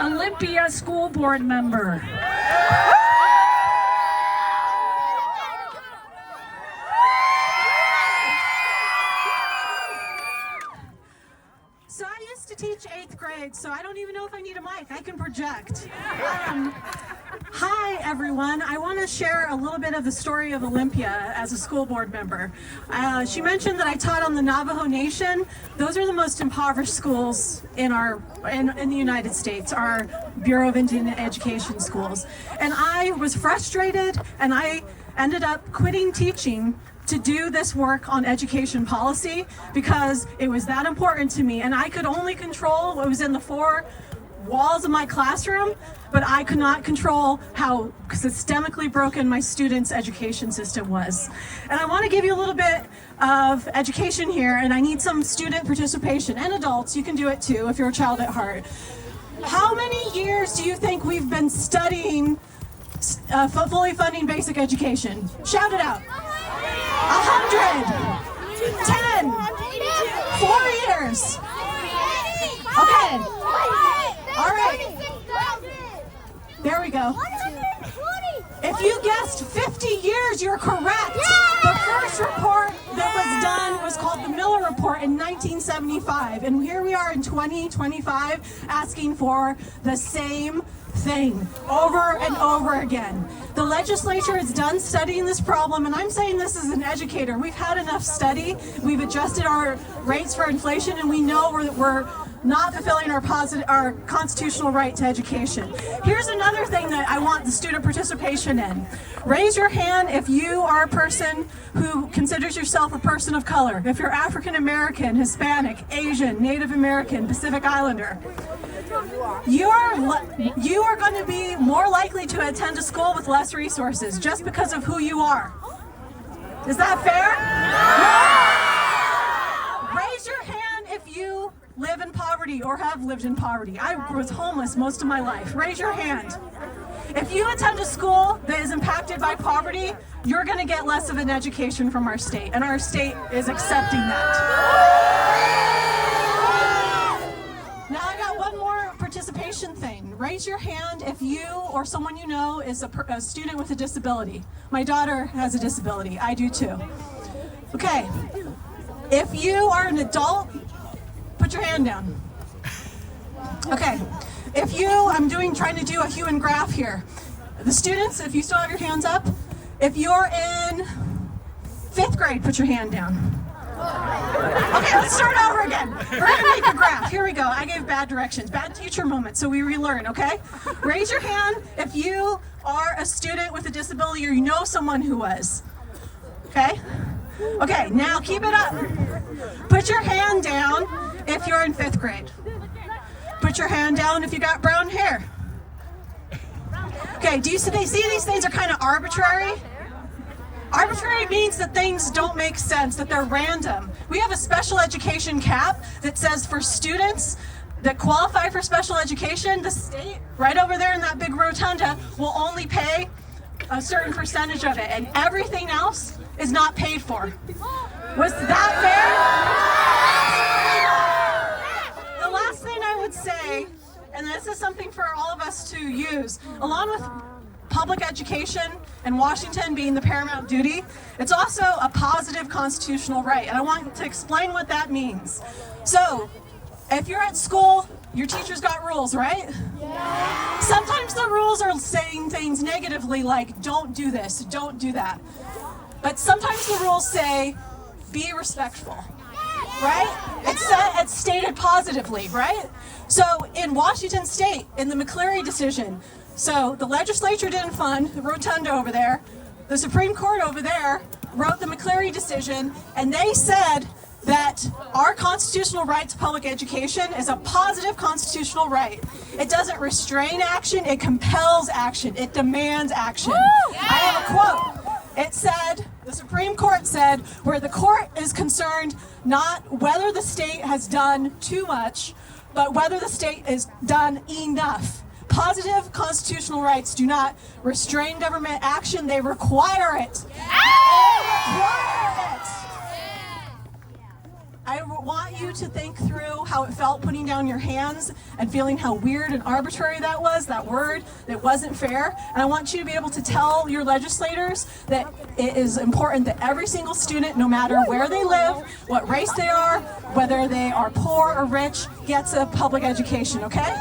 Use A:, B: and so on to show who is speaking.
A: Olympia school board member.
B: So I used to teach 8th grade, so I don't even know if I need a mic. I can project. Hi, everyone. I want to share a little bit of the story of Olympia as a school board member. She mentioned that I taught on the Navajo Nation. Those are the most impoverished schools in the United States, our Bureau of Indian Education schools. And I was frustrated, and I ended up quitting teaching to do this work on education policy because it was that important to me, and I could only control what was in the 4 walls of my classroom, but I could not control how systemically broken my students' education system was. And I want to give you a little bit of education here, and I need some student participation, and adults, you can do it too if you're a child at heart. How many years do you think we've been studying fully funding basic education? Shout it out. 100, 10, 4 years. Okay, all right, there we go. If you guessed 50 years, you're correct. The first report that was done was called the Miller Report in 1975, and here we are in 2025 asking for the same thing over and over again. The legislature is done studying this problem, and I'm saying this as an educator. We've had enough study. We've adjusted our rates for inflation, and we know we're not fulfilling our constitutional right to education. Here's another thing that I want the student participation in. Raise your hand if you are a person who considers yourself a person of color. If you're African American, Hispanic, Asian, Native American, Pacific Islander. You are going to be more likely to attend a school with less resources just because of who you are. Is that fair? No? Raise your hand if you live in poverty or have lived in poverty. I was homeless most of my life. Raise your hand. If you attend a school that is impacted by poverty, you're going to get less of an education from our state, and our state is accepting that. Now I got one more participation thing. Raise your hand if you or someone you know is a student with a disability. My daughter has a disability. I do too. Okay. If you are an adult, put your hand down. Okay. If you, trying to do a hue and graph here. The students, if you still have your hands up, if you're in 5th grade, put your hand down. Okay, let's start over again. We're gonna make a graph. Here we go. I gave bad directions. Bad teacher moment, so we relearn, okay? Raise your hand if you are a student with a disability or you know someone who was. Okay? Okay, now keep it up. Put your hand down if you're in 5th grade. Put your hand down if you got brown hair. Okay, do you see these things are kind of arbitrary? Arbitrary means that things don't make sense, that they're random. We have a special education cap that says for students that qualify for special education, the state, right over there in that big rotunda, will only pay a certain percentage of it, and everything else is not paid for. Was that fair? The last thing I would say, and this is something for all of us to use, along with public education and Washington being the paramount duty, it's also a positive constitutional right, and I want to explain what that means. So, if you're at school, your teacher's got rules, right? Yeah. Sometimes the rules are saying things negatively like, don't do this, don't do that. But sometimes the rules say, be respectful, right? It's stated positively, right? So in Washington State, in the McCleary decision, so the legislature didn't fund the rotunda over there, the Supreme Court over there wrote the McCleary decision, and they said that our constitutional right to public education is a positive constitutional right. It doesn't restrain action, it compels action, it demands action. Yeah. I have a quote. It said, the Supreme Court said, where the court is concerned not whether the state has done too much, but whether the state has done enough. Positive constitutional rights do not restrain government action, they require it. Yeah. They require it. I want you to think through how it felt putting down your hands and feeling how weird and arbitrary that was, that word, that wasn't fair. And I want you to be able to tell your legislators that it is important that every single student, no matter where they live, what race they are, whether they are poor or rich, gets a public education, okay?